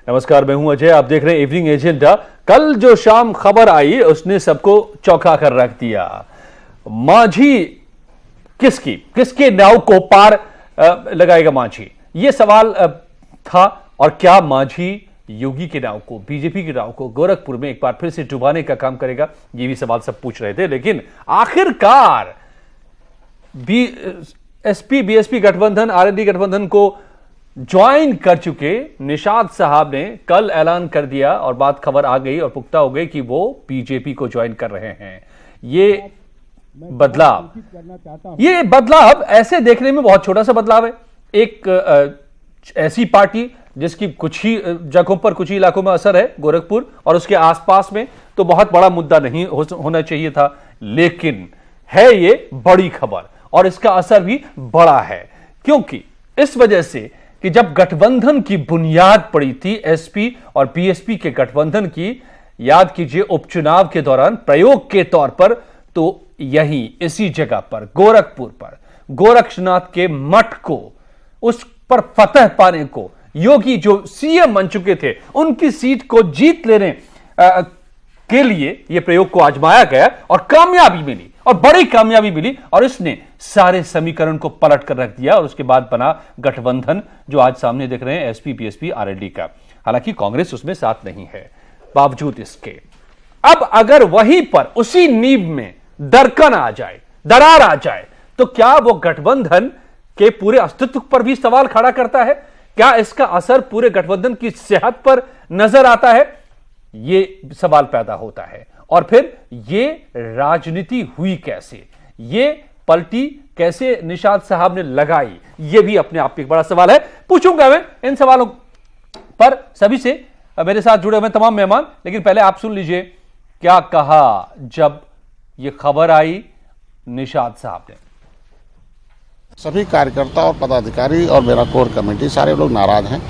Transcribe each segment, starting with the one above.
नमस्कार, मैं हूं अजय। आप देख रहे हैं इवनिंग एजेंडा। कल जो शाम खबर आई उसने सबको चौंका कर रख दिया। मांझी किसके नाव को पार लगाएगा मांझी, यह सवाल था। और क्या मांझी योगी के नाव को, बीजेपी के नाव को गोरखपुर में एक बार फिर से डुबाने का काम करेगा, यह भी सवाल सब पूछ रहे थे। लेकिन आखिरकार एसपी बीएसपी गठबंधन, आरएलडी गठबंधन को ज्वाइन कर चुके निषाद साहब ने कल ऐलान कर दिया और बात खबर आ गई और पुख्ता हो गई कि वो बीजेपी को ज्वाइन कर रहे हैं। ये बदलाव ऐसे देखने में बहुत छोटा सा बदलाव है। एक ऐसी पार्टी जिसकी कुछ ही जगहों पर, कुछ ही इलाकों में असर है, गोरखपुर और उसके आसपास में, तो बहुत बड़ा मुद्दा नहीं होना चाहिए था। लेकिन है ये बड़ी खबर और इसका असर भी बड़ा है, क्योंकि इस वजह से कि जब गठबंधन की बुनियाद पड़ी थी, एसपी और बीएसपी के गठबंधन की, याद कीजिए उपचुनाव के दौरान प्रयोग के तौर पर, तो यहीं इसी जगह पर गोरखपुर पर गोरक्षनाथ के मठ को, उस पर फतह पाने को योगी जो सीएम बन चुके थे, उनकी सीट को जीत लेने के लिए यह प्रयोग को आजमाया गया और कामयाबी मिली, और बड़ी कामयाबी मिली, और इसने सारे समीकरण को पलट कर रख दिया। और उसके बाद बना गठबंधन जो आज सामने देख रहे हैं, एसपी बीएसपी आरएलडी का। हालांकि कांग्रेस उसमें साथ नहीं है। बावजूद इसके अब अगर वहीं पर उसी नींव में दरकन आ जाए, दरार आ जाए, तो क्या वो गठबंधन के पूरे अस्तित्व पर भी सवाल खड़ा करता है? क्या इसका असर पूरे गठबंधन की सेहत पर नजर आता है? ये सवाल पैदा होता है। और फिर ये राजनीति हुई कैसे, ये पलटी कैसे निषाद साहब ने लगाई, ये भी अपने आप में एक बड़ा सवाल है। पूछूंगा मैं इन सवालों पर सभी से, मेरे साथ जुड़े हुए तमाम मेहमान। लेकिन पहले आप सुन लीजिए क्या कहा जब ये खबर आई निषाद साहब ने। सभी कार्यकर्ता और पदाधिकारी और मेरा कोर कमेटी सारे लोग नाराज हैं।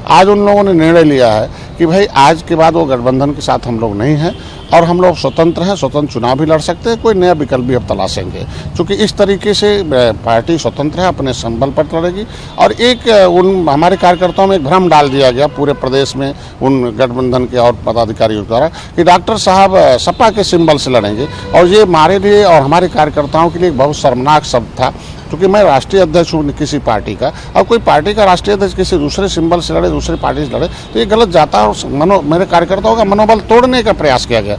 आज उन लोगों ने निर्णय लिया है कि भाई आज के बाद वो गठबंधन के साथ हम लोग नहीं हैं और हम लोग स्वतंत्र हैं, स्वतंत्र चुनाव भी लड़ सकते हैं, कोई नया विकल्प भी अब तलाशेंगे। क्योंकि इस तरीके से पार्टी स्वतंत्र है, अपने संबल पर लड़ेगी। और एक उन हमारे कार्यकर्ताओं में एक भ्रम डाल दिया गया पूरे प्रदेश में उन गठबंधन के और पदाधिकारियों द्वारा कि डॉक्टर साहब सपा के सिंबल से लड़ेंगे, और ये हमारे लिए और हमारे कार्यकर्ताओं के लिए एक बहुत शर्मनाक शब्द था। क्योंकि मैं राष्ट्रीय अध्यक्ष हूँ किसी पार्टी का, और कोई पार्टी का राष्ट्रीय अध्यक्ष किसी दूसरे सिंबल से लड़े, दूसरी पार्टी से लड़े, तो ये गलत जाता है और मेरे कार्यकर्ताओं का मनोबल तोड़ने का प्रयास किया गया।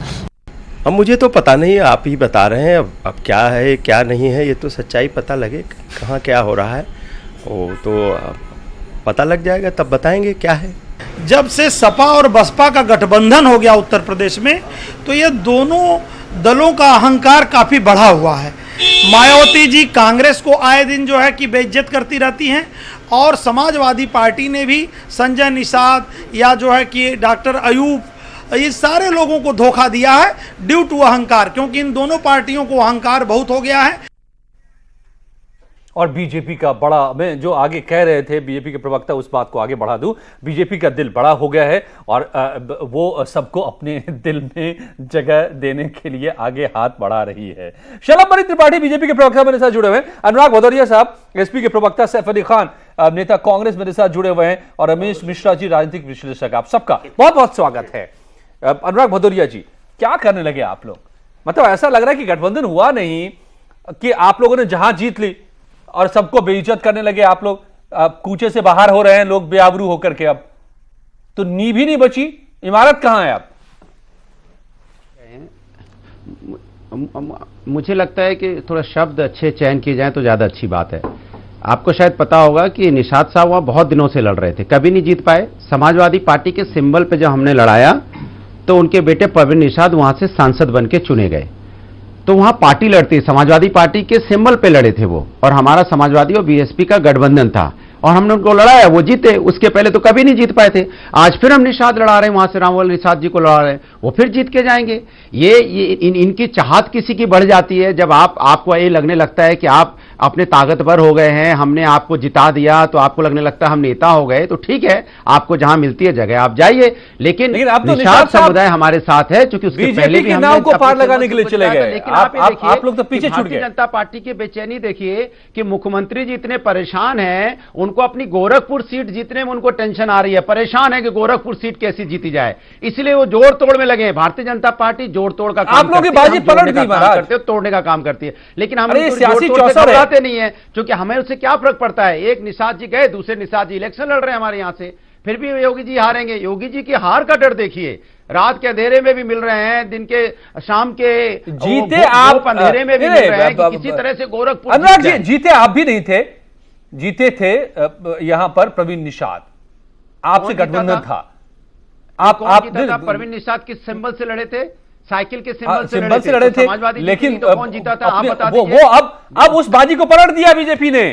अब मुझे तो पता नहीं, आप ही बता रहे हैं। अब क्या है क्या नहीं है, ये तो सच्चाई पता लगे कहाँ क्या हो रहा है, वो तो पता लग जाएगा, तब बताएंगे क्या है। जब से सपा और बसपा का गठबंधन हो गया उत्तर प्रदेश में, तो ये दोनों दलों का अहंकार काफ़ी बढ़ा हुआ है। मायावती जी कांग्रेस को आए दिन जो है कि बेइज्जत करती रहती हैं, और समाजवादी पार्टी ने भी संजय निषाद या जो है कि डॉक्टर अयूब, ये सारे लोगों को धोखा दिया है ड्यू टू अहंकार, क्योंकि इन दोनों पार्टियों को अहंकार बहुत हो गया है। और बीजेपी का बड़ा, मैं जो आगे कह रहे थे बीजेपी के प्रवक्ता, उस बात को आगे बढ़ा दूं, बीजेपी का दिल बड़ा हो गया है और वो सबको अपने दिल में जगह देने के लिए आगे हाथ बढ़ा रही है। शलभ त्रिपाठी बीजेपी के प्रवक्ता मेरे साथ जुड़े हुए हैं, अनुराग भदौरिया साहब एसपी के प्रवक्ता, सैफ अली खान नेता कांग्रेस मेरे साथ जुड़े हुए हैं, और रमेश मिश्रा जी राजनीतिक विश्लेषक। आप सबका बहुत बहुत स्वागत है। अनुराग भदौरिया जी, क्या करने लगे आप लोग? मतलब ऐसा लग रहा है कि गठबंधन हुआ नहीं, कि आप लोगों ने जहां जीत ली और सबको बेइज्जत करने लगे आप लोग, कूचे से बाहर हो रहे हैं लोग बेआबरू होकर के। अब तो नींव ही नहीं बची, इमारत कहां है अब? मुझे लगता है कि थोड़ा शब्द अच्छे चयन किए जाएं तो ज्यादा अच्छी बात है। आपको शायद पता होगा कि निषाद साहब वहां बहुत दिनों से लड़ रहे थे, कभी नहीं जीत पाए। समाजवादी पार्टी के सिंबल पे जब हमने लड़ाया तो उनके बेटे प्रवीण निषाद वहां से सांसद बन के चुने गए। तो वहां पार्टी लड़ती, समाजवादी पार्टी के सिंबल पे लड़े थे वो, और हमारा समाजवादी और बीएसपी का गठबंधन था, और हमने उनको लड़ाया, वो जीते। उसके पहले तो कभी नहीं जीत पाए थे। आज फिर हम निषाद लड़ा रहे हैं, वहां से रामवल निषाद जी को लड़ा रहे हैं, वो फिर जीत के जाएंगे। ये इनकी चाहत किसी की बढ़ जाती है जब आपको ये लगने लगता है कि आप अपने ताकतवर हो गए हैं, हमने आपको जिता दिया तो आपको लगने लगता है हम नेता हो गए, तो ठीक है, आपको जहां मिलती है जगह आप जाइए, लेकिन अब तो निषाद समुदाय हमारे साथ है, क्योंकि उसके पहले भी हमने को पार लगाने के लिए चले गए। लेकिन आप लोग तो पीछे छूट गए। भारतीय जनता पार्टी की बेचैनी देखिए कि मुख्यमंत्री जी इतने परेशान हैं, उनको अपनी गोरखपुर सीट जीतने में उनको टेंशन आ रही है, परेशान है कि गोरखपुर सीट कैसी जीती जाए, इसलिए वो जोड़ तोड़ में लगे हैं। भारतीय जनता पार्टी जोड़ तोड़ का काम आप लोग की बाजी पलट दी महाराज, तोड़ने का काम करती है, लेकिन हम सियासी चौसर घबराते नहीं है, क्योंकि हमें उससे क्या फर्क पड़ता है। एक निषाद जी गए, दूसरे निषाद जी इलेक्शन लड़ रहे हैं हमारे यहां से, फिर भी योगी जी हारेंगे। योगी जी की हार का डर देखिए, रात के अंधेरे में भी मिल रहे हैं, दिन के शाम के जीते आप अंधेरे में भी मिल रहे हैं, किसी तरह से गोरखपुर अनुराग जी जीते आप भी नहीं थे, जीते थे यहां पर प्रवीण निषाद, आपसे गठबंधन था। आप प्रवीण निषाद किस सिंबल से लड़े थे? साइकिल के सिंबल से लड़े थे, समाजवादी, लेकिन तो कौन जीता था आप बता दीजिए। वो अब उस बाजी को पलट दिया बीजेपी ने।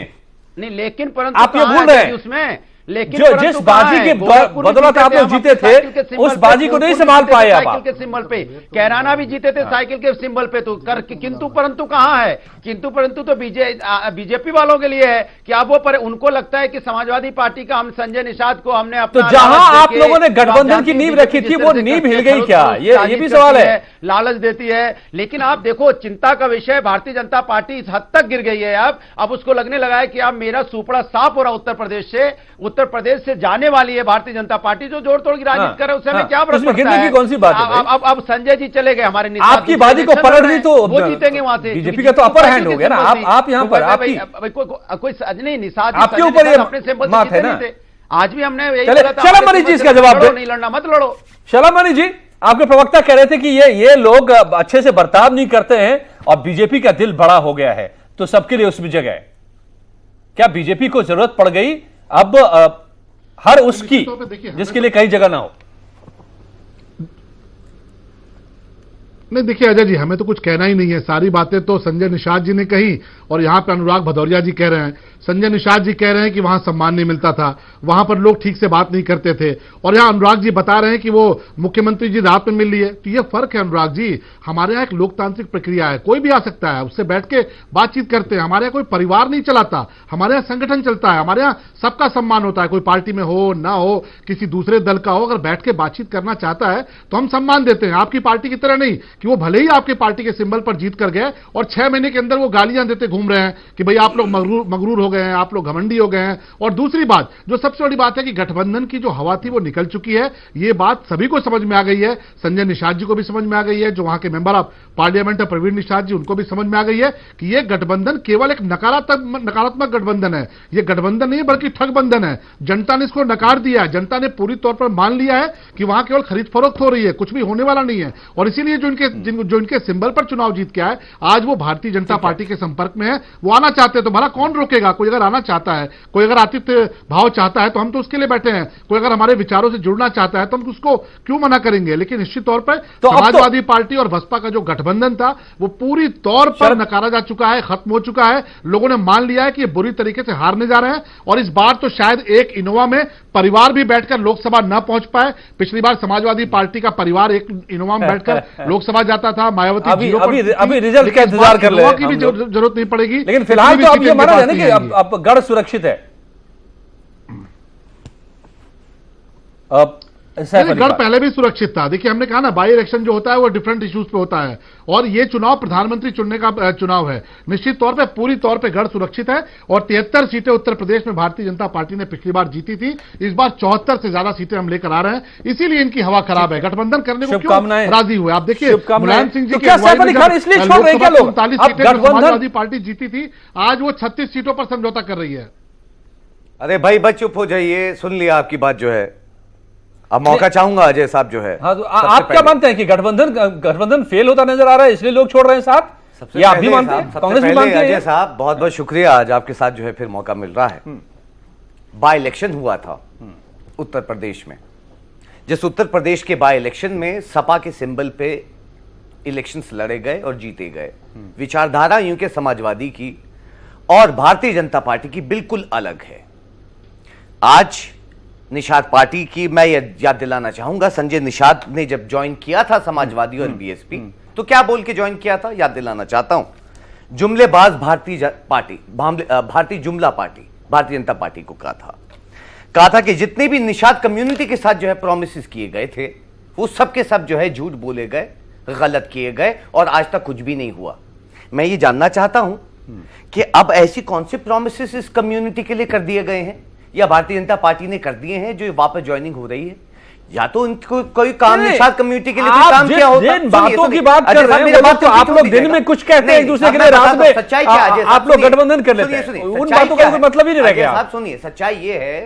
नहीं, लेकिन परंतु आप ये भूल रहे हैं उसमें, लेकिन जो जिस बाजी के बदौलत आप लोग जीते थे, उस बाजी को नहीं संभाल पाए आप। साइकिल के सिंबल पे कैराना भी जीते थे, साइकिल के सिंबल पे, तो किंतु परंतु कहां है? किंतु परंतु तो बीजेपी वालों के लिए है कि अब वो उनको लगता है कि समाजवादी पार्टी का हम संजय निषाद को हमने अपना, तो जहां आप लोगों ने गठबंधन की नींव रखी थी वो नींव हिल गई क्या? ये भी सवाल है। लालच देती है, लेकिन आप देखो चिंता का विषय, भारतीय जनता पार्टी इस हद तक गिर गई है अब उसको लगने लगा है कि अब मेरा सुपड़ा साफ हो रहा उत्तर प्रदेश से जाने वाली है भारतीय जनता पार्टी, जो जोड़ तोड़ की राजनीति कर रहे हैं, उससे हमें क्या फर्क पड़ता है? कौन सी बात है? अब संजय जी चले गए हमारे, आपकी बाजी को पलट दी तो वो जीतेंगे वहां से, बीजेपी का तो अपर हैंड हो गया ना। आप यहां पर कोई नहीं, निषाद आपके ऊपर ये अपने सिंबल बात है ना। आज भी हमने यही बोला था, शलम मनी जी इसका जवाब दो, नहीं लड़ना मत लड़ो। शलम मनी जी, आपके प्रवक्ता कह रहे थे कि ये लोग अच्छे से बर्ताव नहीं करते हैं और बीजेपी का दिल बड़ा हो गया है, तो सबके लिए उसमें जगह है। क्या बीजेपी को जरूरत पड़ गई अब हर उसकी जिसके लिए कहीं जगह ना हो? नहीं, देखिए अजय जी, हमें तो कुछ कहना ही नहीं है, सारी बातें तो संजय निषाद जी ने कही और यहां पर अनुराग भदौरिया जी कह रहे हैं। संजय निषाद जी कह रहे हैं कि वहां सम्मान नहीं मिलता था, वहां पर लोग ठीक से बात नहीं करते थे, और यहां अनुराग जी बता रहे हैं कि वो मुख्यमंत्री जी रात में मिल लिए। तो ये फर्क है अनुराग जी, हमारे यहाँ एक लोकतांत्रिक प्रक्रिया है, कोई भी आ सकता है, उससे बैठ के बातचीत करते हैं। हमारे यहाँ कोई परिवार नहीं चलाता, हमारे यहाँ संगठन चलता है, हमारे यहाँ सबका सम्मान होता है, कोई पार्टी में हो ना हो, किसी दूसरे दल का हो, अगर बैठ के बातचीत करना चाहता है तो हम सम्मान देते हैं। आपकी पार्टी की तरह नहीं कि वो भले ही आपके पार्टी के सिंबल पर जीत कर गए और 6 महीने के अंदर वो गालियां देते घूम रहे हैं कि भाई आप लोग मगरूर हो गए हैं, आप लोग घमंडी हो गए हैं। और दूसरी बात, जो सबसे बड़ी बात है कि गठबंधन की जो हवा थी वो निकल चुकी है, ये बात सभी को समझ में आ गई है। संजय निषाद जी को भी समझ में आ गई है, जो वहां के मेंबर ऑफ पार्लियामेंट है प्रवीण निषाद जी, उनको भी समझ में आ गई है कि ये गठबंधन केवल एक नकारात्मक गठबंधन है, ये गठबंधन नहीं बल्कि ठगबंधन है। जनता ने इसको नकार दिया है, जनता ने पूरी तौर पर मान लिया है कि वहां केवल खरीद फरोख्त हो रही है, कुछ भी होने वाला नहीं है। और इसीलिए जो इनके सिंबल पर चुनाव जीत के आए, आज वो भारतीय जनता पार्टी के संपर्क में है, वो आना चाहते हैं तो भला कौन रोकेगा? कोई अगर आना चाहता है, कोई अगर आतिथ्य भाव चाहता है तो हम तो उसके लिए बैठे हैं, कोई अगर हमारे विचारों से जुड़ना चाहता है तो हम उसको क्यों मना करेंगे? लेकिन निश्चित तौर पर समाजवादी पार्टी और बसपा का जो गठबंधन था वो पूरी तौर पर नकारा जा चुका है, खत्म हो चुका है। लोगों ने मान लिया है कि ये बुरी तरीके से हारने जा रहे हैं, और इस बार तो शायद एक इनोवा में परिवार भी बैठकर लोकसभा न पहुंच पाए। पिछली बार समाजवादी पार्टी का परिवार एक इनोवा में बैठकर लोकसभा जाता था, मायावती अभी रिजल्ट का इंतजार कर रहे हैं, की भी जरूरत नहीं पड़ेगी। लेकिन फिलहाल तो अब ये माना जाए ना कि अब गढ़ सुरक्षित है। गढ़ पहले भी सुरक्षित था। देखिए, हमने कहा ना, बाई इलेक्शन जो होता है वो डिफरेंट इश्यूज पे होता है, और ये चुनाव प्रधानमंत्री चुनने का चुनाव है। निश्चित तौर पे पूरी तौर पे गढ़ सुरक्षित है, और 73 सीटें उत्तर प्रदेश में भारतीय जनता पार्टी ने पिछली बार जीती थी, इस बार 74 से ज्यादा सीटें हम लेकर आ रहे हैं, इसीलिए इनकी हवा खराब है। गठबंधन करने को क्यों राजी हुए? आप देखिए, मुलायम सिंह जी की समाजवादी पार्टी जीती थी, आज वो 36 सीटों पर समझौता कर रही है। अरे भाई बस चुप हो जाइए, सुन लिया आपकी बात जो है। अब मौका चाहूंगा अजय साहब जो है। हाँ, तो आप क्या मानते हैं कि गठबंधन फेल होता नजर आ रहा है, इसलिए लोग छोड़ रहे हैं साथ? ये आप भी मानते हैं, कांग्रेस भी मानती है? अजय साहब बहुत बहुत शुक्रिया, आज आपके साथ जो है फिर मौका मिल रहा है। बाय इलेक्शन हुआ था उत्तर प्रदेश में, जिस उत्तर प्रदेश के बाय इलेक्शन में सपा के सिंबल पे इलेक्शंस लड़े गए और जीते गए। विचारधारा यूं के समाजवादी की और भारतीय जनता पार्टी की बिल्कुल अलग है। आज निषाद पार्टी की मैं याद दिलाना चाहूंगा, संजय निषाद ने जब ज्वाइन किया था समाजवादी और बीएसपी, तो क्या बोल के ज्वाइन किया था, याद दिलाना चाहता हूं। जुमलेबाज भारतीय जुमला पार्टी, भारतीय जनता पार्टी को कहा था कि जितने भी निषाद कम्युनिटी के साथ जो है प्रॉमिसेस किए गए थे वो सब के सब जो है झूठ बोले गए, गलत किए गए और आज तक कुछ भी नहीं हुआ। मैं ये जानना चाहता हूं कि अब ऐसी कौन से प्रॉमिसेस इस कम्युनिटी के लिए कर दिए गए हैं या भारतीय जनता पार्टी ने कर दिए हैं जो वापस ज्वाइनिंग हो रही है, या तो उनको कोई काम निषाद कम्युनिटी के लिए कोई काम किया होगा। जिन बातों की बात कर रहे हैं वो तो आप लोग दिन में कुछ कहते हैं एक दूसरे के लिए, रात में सच्चाई क्या है आप लोग गठबंधन कर लेते हैं, उन बातों का कोई मतलब ही नहीं रह गया। साहब सुनिए, सच्चाई ये है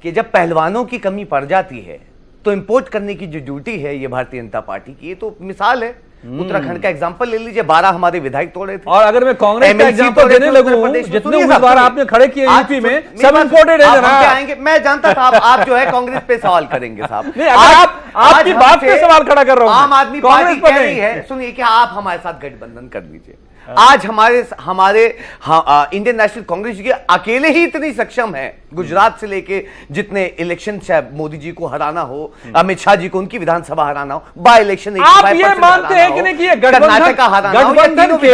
कि जब पहलवानों की कमी पड़ जाती है तो इंपोर्ट करने की जो ड्यूटी है ये भारतीय जनता पार्टी की, ये तो मिसाल है। उत्तराखंड का एग्जांपल ले लीजिए, 12 हमारे विधायक तोड़े थे। और अगर मैं कांग्रेस का एग्जांपल देने लगूं, जितने उम्मीदवार आपने खड़े किए यूपी में सब इंपोर्टेड है जनाब। आएंगे, मैं जानता था आप जो है कांग्रेस पे सवाल करेंगे साहब। नहीं, अगर आप आपकी बात पे सवाल खड़ा कर रहा हूं, आम आदमी पार्टी कह रही है, सुनिए कि आप हमारे साथ गठबंधन कर लीजिए। आज हमारे इंडियन नेशनल कांग्रेस जी अकेले ही इतनी सक्षम है, गुजरात से लेके जितने इलेक्शन चाहे मोदी जी को हराना हो, अमित शाह जी को उनकी विधानसभा हराना हो, बाय इलेक्शन आप ये मानते हैं कि नहीं कि गठबंधन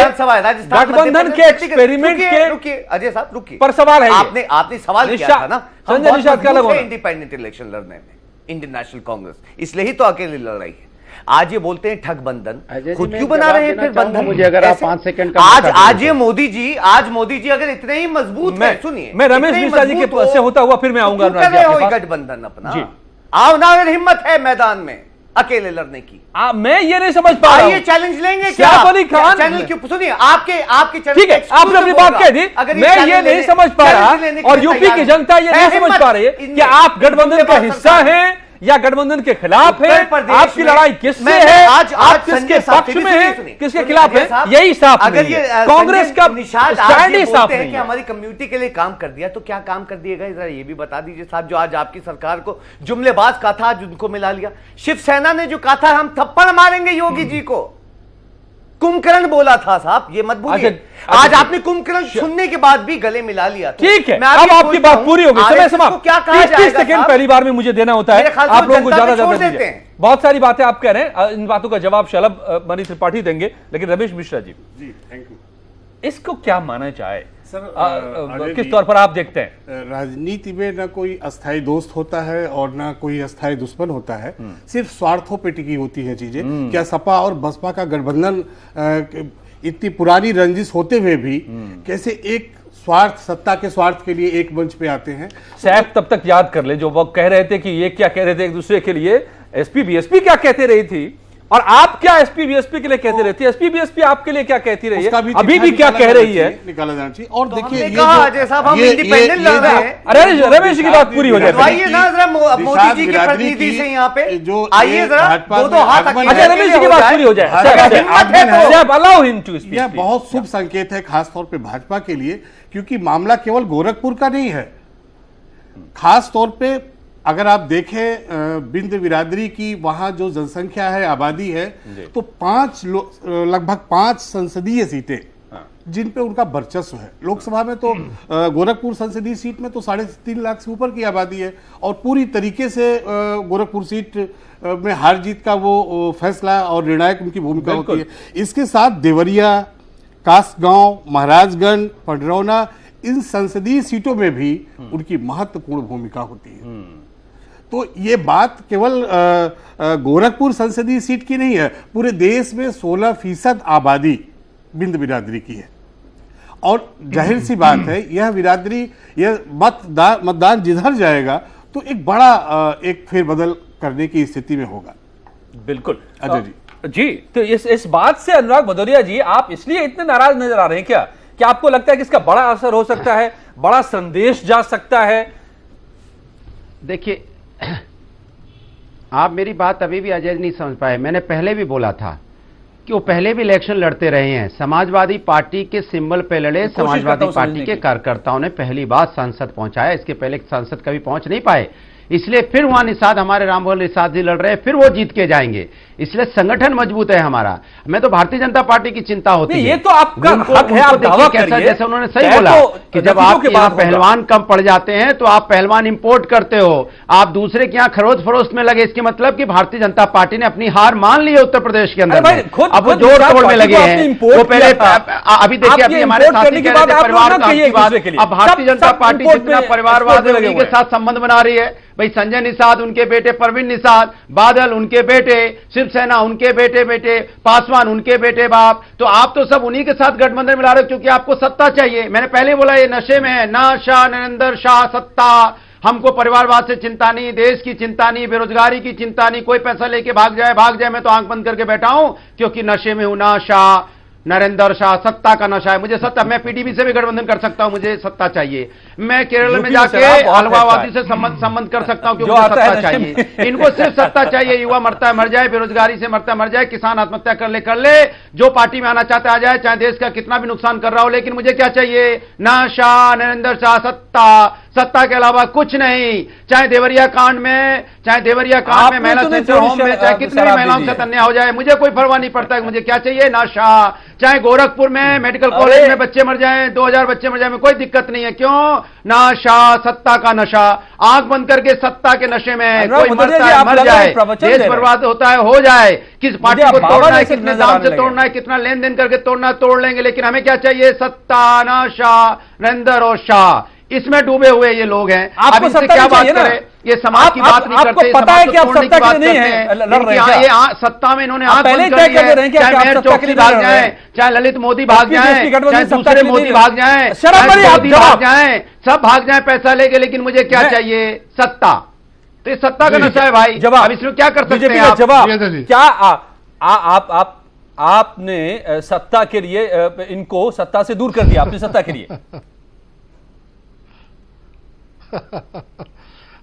के एक्सपेरिमेंट के, रुकिए अजय साहब रुकिए, पर सवाल है आपने सवाल किया था ना, संजय निषाद क्या लगा इंडिपेंडेंट इलेक्शन लड़ने में इंडियन नेशनल कांग्रेस, इसलिए ही तो अकेले लड़ रही है। आज ये बोलते हैं ठग बंधन, खुद क्यों बना रहे हैं फिर बंधन? मुझे अगर आप 5 सेकंड का आज ये मोदी जी अगर इतने ही मजबूत है, सुनिए मैं रमेश मिश्रा जी के से होता हुआ फिर मैं आऊंगा गठबंधन अपना, आओ ना, अगर हिम्मत है मैदान में अकेले लड़ने की। मैं ये नहीं समझ पा रहा हूं, ये चैलेंज लेंगे क्या अली खान चैनल क्यों? सुनिए आपके चैनल, ठीक है आपने अपनी बात कह दी, मैं ये नहीं समझ पा रहा और यूपी की जनता ये नहीं समझ पा रही है कि आप गठबंधन का हिस्सा हैं या गठबंधन के खिलाफ है, आपकी लड़ाई किससे है, आप किसके पक्ष में है, किसके खिलाफ है, यही साफ अगर ये कांग्रेस का निषाद स्टैंड ही साफ है कि हमारी कम्युनिटी के लिए काम कर दिया, तो क्या काम कर दिएगा जरा ये भी बता दीजिए साहब। जो आज आपकी सरकार को जुमलेबाज कहा था, आज उनको मिला लिया। शिवसेना ने जो कहा था हम थप्पड़ मारेंगे योगी जी को, कुंभकर्ण बोला था साहब, ये मत भूलिए। आज आपने कुंभकर्ण सुनने के बाद भी गले मिला लिया। ठीक है, अब आपकी बात पूरी हो गई, समय समाप्त। क्या कहा जाएगा? 30 सेकंड पहली बार में मुझे देना होता है, आप लोगों को ज्यादा दीजिए। बहुत सारी बातें आप कह रहे हैं, इन बातों का जवाब शलभ मनीष त्रिपाठी देंगे, लेकिन रमेश मिश्रा जी थैंक यू। इसको क्या माना जाए सर, किस तौर पर आप देखते हैं? राजनीति में ना कोई अस्थायी दोस्त होता है और ना कोई अस्थायी दुश्मन होता है, सिर्फ स्वार्थों पे टिकी होती है चीजें। क्या सपा और बसपा का गठबंधन इतनी पुरानी रंजिश होते हुए भी कैसे एक स्वार्थ, सत्ता के स्वार्थ के लिए एक मंच पे आते हैं? सैफ तब तक याद कर ले जो वो कह रहे थे कि ये क्या कह रहे थे एक दूसरे के लिए, एसपी बीएसपी क्या कहते रही थी और आप क्या एसपी बीएसपी के लिए कहते रहे थे, एसपी बीएसपी आपके लिए क्या कहती रही है, अभी भी क्या कह रही है, निकाला जाना चाहिए। और देखिए हम इंडिपेंडेंट लड़ रहे हैं। अरे रमेश की बात पूरी हो जाए, आइए ना जरा मोदी जी के प्रतिनिधि से यहाँ पे जो आइए जरा, दो हाथ। अच्छा रमेश जी की बात पूरी हो जाए, अलाउ हिम टू स्पीक। यह बहुत शुभ संकेत है खासतौर पे भाजपा के लिए, क्योंकि मामला केवल गोरखपुर का नहीं है। खास तौर पे अगर आप देखें बिंद बिरादरी की वहां जो जनसंख्या है, आबादी है, तो लगभग 5 संसदीय सीटें जिन पे उनका वर्चस्व है। लोकसभा में तो गोरखपुर संसदीय सीट में तो 3.5 लाख से ऊपर की आबादी है और पूरी तरीके से गोरखपुर सीट में हार जीत का वो फैसला और निर्णायक उनकी भूमिका होती है। इसके साथ देवरिया, कासगांव, महाराजगंज, पडरौना, इन संसदीय सीटों में भी उनकी महत्वपूर्ण भूमिका होती है। तो ये बात केवल गोरखपुर संसदीय सीट की नहीं है, पूरे देश में 16% आबादी बिंद बिरादरी की है। और जाहिर सी बात है, यह बिरादरी, यह मतदान जिधर जाएगा तो एक बड़ा एक फेरबदल करने की स्थिति में होगा। बिल्कुल अजय जी। तो इस बात से अनुराग भदौरिया जी आप इसलिए इतने नाराज नजर आ रहे हैं क्या आपको लगता है कि इसका बड़ा असर हो सकता है, बड़ा संदेश जा सकता है? देखिए, आप मेरी बात अभी भी अजय नहीं समझ पाए। मैंने पहले भी बोला था कि वो पहले भी इलेक्शन लड़ते रहे हैं, समाजवादी पार्टी के सिंबल पे लड़े, समाजवादी पार्टी के कार्यकर्ताओं ने पहली बार संसद पहुंचाया, इसके पहले सांसद कभी पहुंच नहीं पाए, इसलिए फिर वहां निषाद, हमारे रामभुवन निषाद जी लड़ रहे हैं, फिर वो जीत के जाएंगे। इसलिए संगठन मजबूत है हमारा। मैं तो भारतीय जनता पार्टी की चिंता होती है। ये तो आपका हक है, आप दावा करिए। जैसे उन्होंने सही बोला कि जब आपके यहाँ पहलवान कम पड़ जाते हैं तो आप पहलवान इंपोर्ट करते हो, आप दूसरे के यहाँ खरोच फरोख्त में लगे। इसके मतलब कि भारतीय जनता पार्टी ने अपनी हार मान ली है उत्तर प्रदेश के अंदर। अब वो जोड़ तोड़ में लगे हैं। वो पहले अभी देखिए, अभी हमारे साथी कह रहे थे परिवार का, अब भारतीय जनता पार्टी जितना परिवारवाद के साथ संबंध बना रही है। भाई संजय निषाद उनके बेटे, परवीन निषाद, बादल उनके बेटे, शिवसेना उनके बेटे, पासवान उनके बेटे बाप, तो आप तो सब उन्हीं के साथ गठबंधन मिला रहे हो क्योंकि आपको सत्ता चाहिए। मैंने पहले बोला ये नशे में है, नशा, नरेंद्र शाह, सत्ता। हमको परिवारवाद से चिंता नहीं, देश की चिंता नहीं, बेरोजगारी की चिंता नहीं, कोई पैसा लेके भाग जाए, मैं तो आंख बंद करके बैठा हूं क्योंकि नशे में हूं। नशा, नरेंद्र शाह, सत्ता का नशा है मुझे। सत्ता, मैं पीडीपी से भी गठबंधन कर सकता हूं, मुझे सत्ता चाहिए। मैं केरल में जाके अलगाववादी से संबंध कर सकता हूं क्योंकि मुझे सत्ता चाहिए। इनको सिर्फ सत्ता चाहिए। युवा मरता है मर जाए, बेरोजगारी से मरता है मर जाए, किसान आत्महत्या कर ले, जो पार्टी में आना चाहता है आ जाए, चाहे देश का कितना भी नुकसान कर रहा हो। लेकिन मुझे क्या चाहिए? नशा, नरेंद्र शाह, सत्ता के अलावा कुछ नहीं। चाहे देवरिया कांड में महिला सेंटर होम में चाहे कितनी भी महिलाओं से अन्याय हो जाए, मुझे कोई परवाह नहीं पड़ता है। मुझे क्या चाहिए? नशा। चाहे गोरखपुर में मेडिकल कॉलेज में बच्चे मर जाएं, 2000 बच्चे मर जाए, कोई दिक्कत नहीं है। क्यों? नशा, सत्ता का नशा। आंख बंद करके सत्ता के नशे में कोई मरता है मर जाए, देश बर्बाद होता है हो जाए। किस पार्टी को तोड़ना है, कितने दाम से तोड़ना है, कितना लेन देन करके तोड़ना तोड़ लेंगे, लेकिन हमें क्या चाहिए? सत्ता, नशा, नरेंद्र और शाह। इसमें डूबे हुए ये लोग हैं। आपको इससे क्या बात करें? ये समाज की बात नहीं करते, पता है कि आप सत्ता के लिए नहीं है, लड़ रहे हैं। ये सत्ता में इन्होंने आंख बंद कर ली है। चाहे मेयर चौकसी भाग जाए, चाहे ललित मोदी भाग जाए, चाहे दूसरे मोदी भाग जाए, भाग जाए, सब भाग जाए पैसा लेके, लेकिन मुझे क्या चाहिए? सत्ता। तो ये सत्ता का नशा है भाई। जवाब इसमें क्या कर सकते हैं आप? जवाब क्या आपने सत्ता के लिए इनको सत्ता से दूर कर दिया अपनी सत्ता के लिए?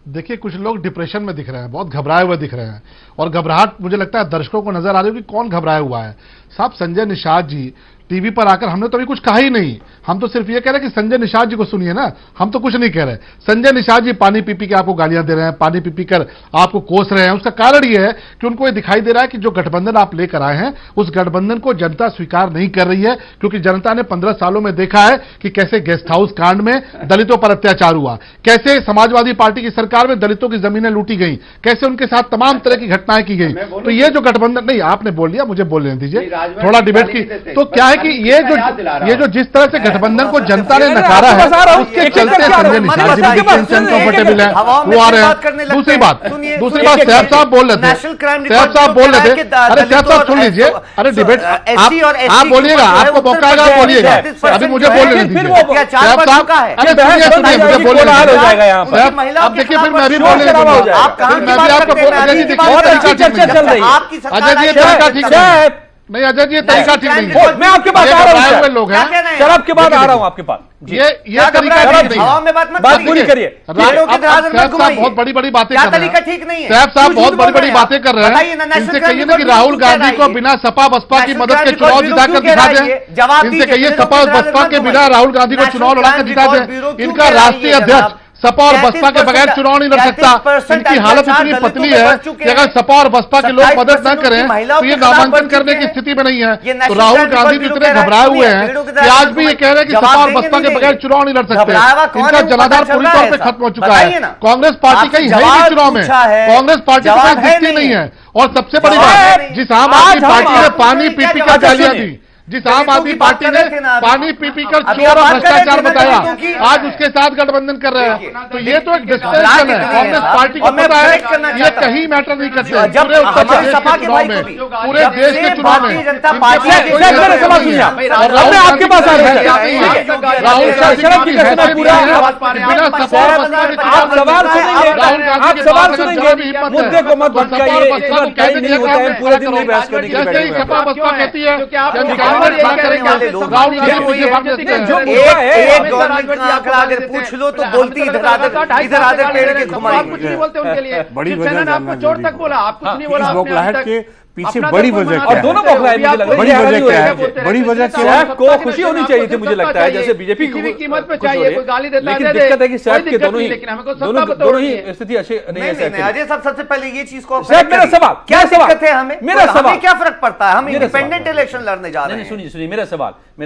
देखिए, कुछ लोग डिप्रेशन में दिख रहे हैं, बहुत घबराए हुए दिख रहे हैं, और घबराहट मुझे लगता है दर्शकों को नजर आ रही है कि कौन घबराया हुआ है। साहब, संजय निषाद जी टीवी पर आकर, हमने तो अभी कुछ कहा ही नहीं, हम तो सिर्फ ये कह रहे हैं कि संजय निषाद जी को सुनिए ना, हम तो कुछ नहीं कह रहे। संजय निषाद जी पानी पी के आपको गालियां दे रहे हैं, पानी पी कर आपको कोस रहे हैं। उसका कारण ये है कि उनको ये दिखाई दे रहा है कि जो गठबंधन आप लेकर आए हैं उस गठबंधन को जनता स्वीकार नहीं कर रही है, क्योंकि जनता ने 15 सालों में देखा है कि कैसे गेस्ट हाउस कांड में दलितों पर अत्याचार हुआ, कैसे समाजवादी पार्टी की सरकार में दलितों की जमीनें लूटी गई, कैसे उनके साथ तमाम तरह की घटनाएं की गई। तो ये जो गठबंधन, नहीं आपने बोल लिया, मुझे बोलने दीजिए, थोड़ा डिबेट की। तो क्या है कि ये जो जिस तरह से गठबंधन को जनता ने नकारा है, उसके चलते संजय निषाद जी भी कंफर्टेबल है, वो आ रहे हैं। दूसरी बात सैफ साहब बोल रहे थे, अरे सैफ साहब सुन लीजिए, अरे डिबेट आप बोलिएगा, आपको मौका आएगा आप बोलिएगा, अभी मुझे बोलने दीजिए। सैफ साहब, अरे सुनिए मुझे बोलने दीजिए। अब देखिए, फिर मैं भी बोलने दूंगा, फिर मैं भी आपको अजय जी ठीक है नहीं, अजय जी ये तरीका ठीक नहीं है। मैं आपके पास आ रहा हूं, लोग हैं शराब के बाद आ रहा हूं आपके पास। ये तरीका ठीक नहीं है। बात पूरी करिए। सैफ साहब बहुत बड़ी बड़ी बातें कर रहे हैं, सैफ साहब बहुत बड़ी बड़ी बातें कर रहे हैं। इनसे कहिए ना कि राहुल गांधी को बिना सपा बसपा की मदद के चुनाव जिताकर दिखा दें। इनसे कहिए सपा बसपा के बिना राहुल गांधी को चुनाव लड़ाकर दिखा दें। इनका राष्ट्रीय अध्यक्ष सपा और बसपा के बगैर चुनाव नहीं लड़ सकता। इनकी हालत इतनी पतली है कि अगर सपा और बसपा के लोग मदद न करें तो ये नामांकन करने की स्थिति में नहीं है। तो राहुल गांधी भी इतने घबराए हुए हैं कि आज भी ये कह रहे हैं कि सपा और बसपा के बगैर चुनाव नहीं लड़ सकते। इनका जनाधार पूरी तौर पर खत्म हो चुका है। कांग्रेस पार्टी कहीं है ही नहीं चुनाव में, कांग्रेस पार्टी तो कहीं दिखती नहीं है। और सबसे बड़ी बात, जिस आम आदमी पार्टी ने पानी पी कर गालियां दी, जिस आम आदमी पार्टी ने पानी पी कर चोर और भ्रष्टाचार बताया, आज उसके साथ गठबंधन कर रहे हैं। तो ये तो एक डिस्टेंशन है। कांग्रेस पार्टी को पता है ये कहीं मैटर नहीं करते। पूरे उत्तर प्रदेश के चुनाव में, पूरे देश के चुनाव में आपके पास आ रहे हैं राहुल गांधी मुद्दे को मत पूरे दिन नहीं बहस करने की सपा बसपा कहती है एक गवर्नमेंट का आंकड़ा अगर पूछ लो तो बोलती इधर आधर पेड़ के घुमाएंगे। बड़ी वजह आपको चोट तक बोला, आप कुछ नहीं बोला। पीछे अपना बड़ी दल वजह बनाते क्या और है? दोनों बौखलाए मुझे लग रहा है। बड़ी ये वजह हालात क्या हो है? रही है। बड़ी वजह क्या है? सैफ को खुशी होनी चाहिए थी मुझे लगता है, जैसे बीजेपी किसी भी कीमत पे खुश हो चाहिए, रही है। कोई गाली देता लेकिन है, दिक्कत है कि सैफ के दोनों ही लेकिन हमें को सत्ता दोनों बतौर नहीं ही है। स्थिति अच्छी नहीं है। नहीं नहीं अजय साहब, सबसे पहले ये चीज को सैफ, मेरा सवाल, क्या मेरा सवाल, दिक्कत है हमें? मेरा हमें सवाल। क्या फर्क पड़ता है? हम मेरा सवाल। इंडिपेंडेंट इलेक्शन लड़ने जा रहे नहीं हैं। सुनिए सुनिए, मेरा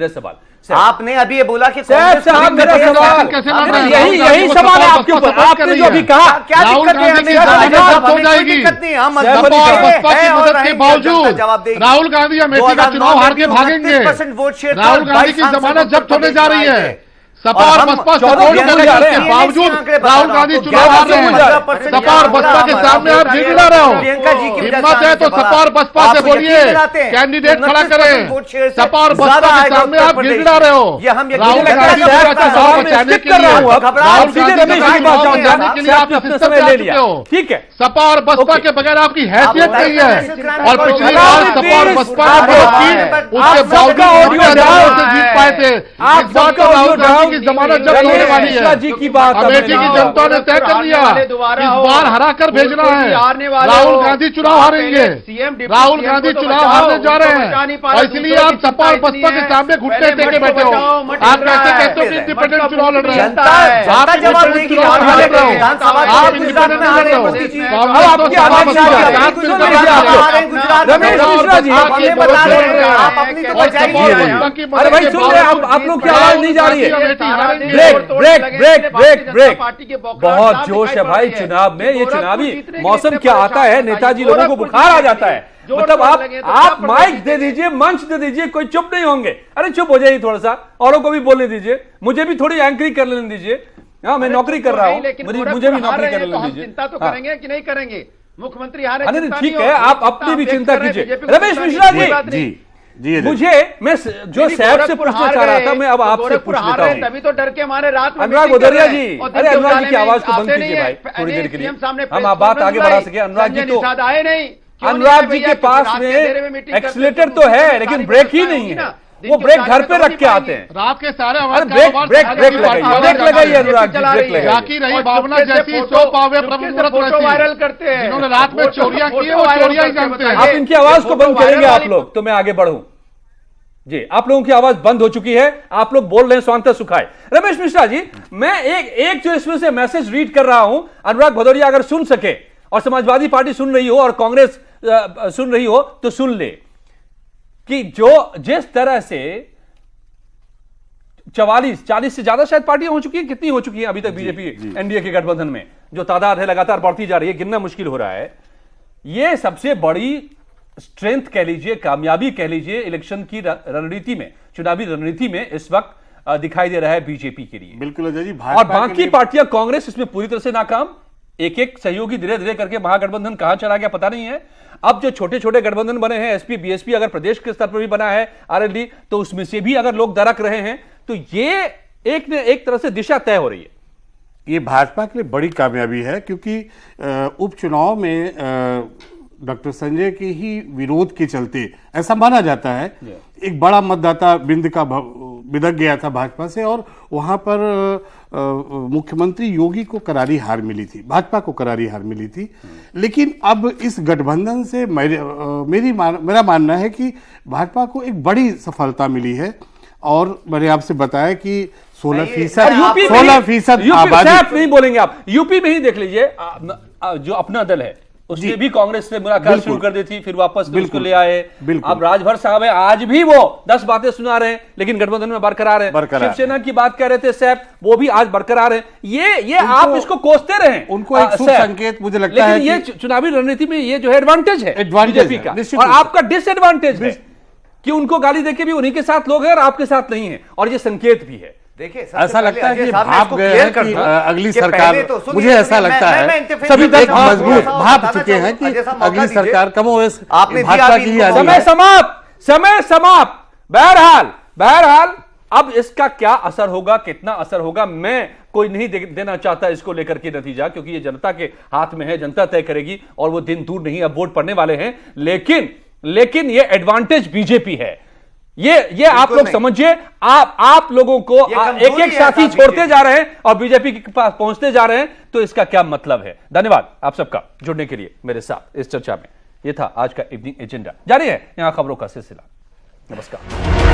सवाल आपने अभी ये बोला कि सैफ कांग्रेस साहब, को मेरा दिक्कत है। सवाल कैसे लड़ रहे हैं? यही राहुल यही गांधी सवाल है को आपके ऊपर। सपा आपने कर जो रही अभी है। कहा, क्या राहुल दिक्कत है? गांधी की हमें जमानत हमें जब्त हो कोई जाएगी। दिक्कत नहीं है, हम सैफ सपा और है, बसपा की और मदद के रहेंगे, बावजूद जनता जवाब देगी। राहुल गांधी अमेठी का चुनाव हार के भागेंगे। 29% वोट शेयर था, राहुल गांधी की 22 जमानत जब्त होने जा रही है। और सपा और हम बसपा 14 सपोर्ट बिलियन करने जा रहे के हैं। बावजूद आंकड़े बता राहुल रहा हूं गांधी आपको, चुनाव हार रहे हैं। 11% सपा और बसपा के सामने आप गिड़गिड़ा रहे हो। प्रियंका जी की वजह हिम्मत से है तो आने से सपा और बड़ा। बसपा से आप बोलिए, यकीन दिलाते हैं। कैंडिडेट खड़ा 29% वोट शेयर करें। से सपा और ज्यादा बसपा के आएगा सामने उत्तर आप प्रदेश गिड़गिड़ा रहे हो। ये हम यकीन राहुल दिलाते गांधी हैं। को ऐसा सवाल बचाने के लिए राहुल राहुल सीधे गांधी रमेश का की बात चुनाव जान जाने के लिए आप अपने सिस्टम समय में ले आ लिया। चुके हो। ठीक है, सपा और बसपा के बगैर आपकी हैसियत आप नहीं है। बताइए, और पिछली आप बार बताइए, सपा और बसपा आप की बताइए, सीट आप उसके सबका बावजूद ऑडियो डाउन से जीत पाए थे। आप इस बार सबका तो राहुल ऑडियो गांधी की जमानत जब्त होने रमेश वाली मिश्रा है। जी की बात अमेठी की जनता ने तय कर लिया, इस बार हरा कर भेजना है। राहुल गांधी चुनाव हारेंगे। राहुल गांधी चुनाव हारने जा रहे हैं, और इसलिए आप सपा और बसपा के सामने घुटने टेके बैठे हो। आप कैसे कहते हो कि इंडिपेंडेंट चुनाव लड़ रहे हैं? जनता जवाब देगी। चुनाव हार रहे हो। विधानसभा आप के इंडिपेंडेंट गुजरात में लड़ रहे हो। मोदी जी। कांग्रेस अब तो आपकी सपा आवाज बसपा नहीं आ के रही। साथ सुन मिलकर लीजिए लड़ आप रहे हैं। लोग। रमेश मिश्रा जी, आप हमें बता रहे हैं, आप अपनी तो और सपा और बचाइए। बसपा की अरे मदद भाई के सुन रहे हैं बावजूद आप लोग की आवाज नहीं जा रही है। अमेठी हारेंगे। ब्रेक। बहुत जोश है भाई चुनाव में। ये चुनावी मौसम क्या आता है, नेताजी लोगों को बुखार आ जाता है। मतलब आप माइक दे दीजिए, मंच दे दीजिए, कोई चुप नहीं होंगे। अरे चुप हो जाइए थोड़ा सा, औरों को भी बोलने दीजिए, मुझे भी थोड़ी एंकरिंग कर लेने दीजिए। हाँ, मैं नौकरी कर रहा हूँ, मुझे भी नौकरी कर लेने दीजिए। चिंता तो करेंगे कि नहीं करेंगे? मुख्यमंत्री हारे, अरे चिंता ठीक नहीं है, होगी। आप अपनी भी चिंता कीजिए। बीजेपी को रमेश चिंता मिश्रा नहीं, कोई जी, बात नहीं। जी मुझे मैं जो सैफ से पूछना चाह रहा था, मैं अब आपसे पूछ लेता हूँ। तभी तो डर के मारे रात में अनुराग मीटिंग कर भदौरिया रहे हैं। जी, और अरे दिन के अनुराग जी की उजाले में आवाज को बंद आते नहीं कीजिए है। भाई, थोड़ी देर के लिए। CM सामने हम प्रेस बात कॉन्फ्रेंस आगे बढ़ा बुलाई, सके। अनुराग जी संजय तो निषाद आए नहीं। क्यों नहीं अनुराग आए जी भैया? के पास रात के में अंधेरे मीटिंग करते एक्सीलेटर तो तो है, सारी लेकिन व्यवस्था ब्रेक ही होगी नहीं ना। है। दिन वो के ब्रेक उजाले घर पे में तो रख के नहीं आते हैं। रात के सारे अरे ब्रेक लगाइए अनुराग जी, ब्रेक लगाइए। जाकी रही भावना जैसी सो पावे प्रभु व्रत फोटो वैसी। वायरल करते हैं। जिन्होंने रात में चोरियां की है, वो चोरियां ही जानते हैं। आप इनकी आवाज को बंद करेंगे आप लोग, तो मैं आगे बढ़ूं। जी, आप लोगों की आवाज बंद हो चुकी है, आप लोग बोल रहे हैं स्वांतः सुखाए। रमेश मिश्रा जी, मैं एक जो इसमें से मैसेज रीड कर रहा हूं, अनुराग भदौरिया अगर सुन सके और समाजवादी पार्टी सुन रही हो और कांग्रेस सुन रही हो तो सुन ले कि जिस तरह से 40 से ज्यादा शायद पार्टियां हो चुकी हैं, कितनी हो चुकी हैं अभी तक बीजेपी एनडीए के गठबंधन में, जो तादाद है लगातार बढ़ती जा रही है, गिनना मुश्किल हो रहा है। यह सबसे बड़ी स्ट्रेंथ कह लीजिए, कामयाबी कह लीजिए इलेक्शन की रणनीति में, चुनावी रणनीति में इस वक्त दिखाई दे रहा है बीजेपी के लिए। बिल्कुल अजय जी, और बाकी पार्टियां, कांग्रेस इसमें पूरी तरह से नाकाम। एक एक सहयोगी धीरे धीरे करके महागठबंधन कहां चला गया पता नहीं है। अब जो छोटे छोटे गठबंधन बने हैं, एसपी बीएसपी अगर प्रदेश के स्तर पर भी बना है, आरएलडी, तो उसमें से भी अगर लोग दरक रहे हैं, तो ये एक तरह से दिशा तय हो रही है। ये भाजपा के लिए बड़ी कामयाबी है, क्योंकि उपचुनाव में डॉक्टर संजय के ही विरोध के चलते ऐसा माना जाता है एक बड़ा मतदाता बिंद का बिदक गया था भाजपा से, और वहां पर मुख्यमंत्री योगी को करारी हार मिली थी, भाजपा को करारी हार मिली थी। लेकिन अब इस गठबंधन से मेरा मानना है कि भाजपा को एक बड़ी सफलता मिली है। और मैंने आपसे बताया कि 16% आबादी, नहीं बोलेंगे आप, यूपी में ही देख लीजिए, जो अपना दल है उसने भी कांग्रेस से मुलाकात शुरू कर दी थी, फिर वापस उसको ले आए। अब राजभर साहब है, आज भी वो 10 बातें सुना रहे हैं, लेकिन गठबंधन में बरकरार है। शिवसेना की बात कर रहे थे सैफ, वो भी आज बरकरार है। ये आप इसको कोसते रहे, उनको एक शुभ संकेत मुझे लगता है। लेकिन ये चुनावी रणनीति में ये जो है एडवांटेज है बीजेपी का, और आपका डिसएडवांटेज है कि उनको गाली देके भी उन्हीं के साथ लोग हैं और आपके साथ नहीं है, और ये संकेत भी है। देखिए, ऐसा लगता है कि भाप गए हैं कि अगली कि सरकार, तो मुझे ऐसा लगता है सभी दल मजबूत भाप चुके हैं कि अगली सरकार कमोवेश भाजपा की ही आनी है। समय समाप्त। बहरहाल अब इसका क्या असर होगा, कितना असर होगा, मैं कोई नहीं देना चाहता इसको लेकर के नतीजा, क्योंकि ये जनता के हाथ में है, जनता तय करेगी, और वो दिन दूर नहीं, अब वोट पड़ने वाले हैं। लेकिन ये एडवांटेज बीजेपी है, ये आप लोग समझिए। आप लोगों को एक एक साथी छोड़ते जा रहे हैं और बीजेपी के पास पहुंचते जा रहे हैं, तो इसका क्या मतलब है। धन्यवाद आप सबका जुड़ने के लिए मेरे साथ इस चर्चा में। यह था आज का इवनिंग एजेंडा। जारी है यहां खबरों का सिलसिला। नमस्कार।